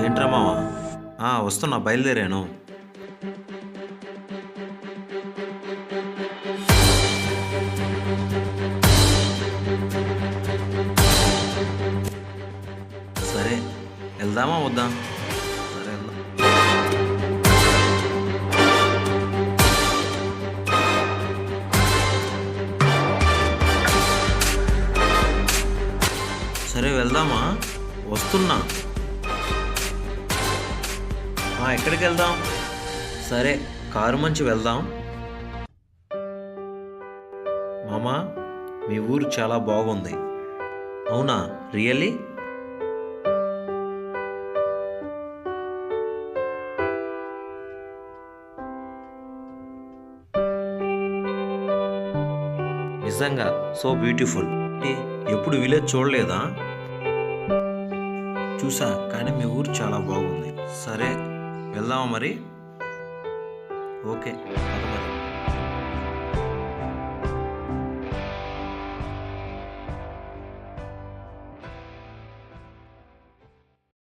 ఏంట్రా మావా? వస్తున్నా, బయలుదేరాను. సరే, వెళ్దామా వద్దా? సరే వెళ్దాం. సరే వెళ్దామా? వస్తున్నా. ఎక్కడికి వెళ్దాం? సరే, కారు మంచి వెళ్దాం. మామా, మీ ఊరు చాలా బాగుంది. అవునా, రియల్లీ? నిజంగా సో బ్యూటిఫుల్. ఎప్పుడు విలేజ్ చూడలేదా? చూసా, కానీ మీ ఊరు చాలా బాగుంది. సరే వెళ్దామా మరి? ఓకే, మరి.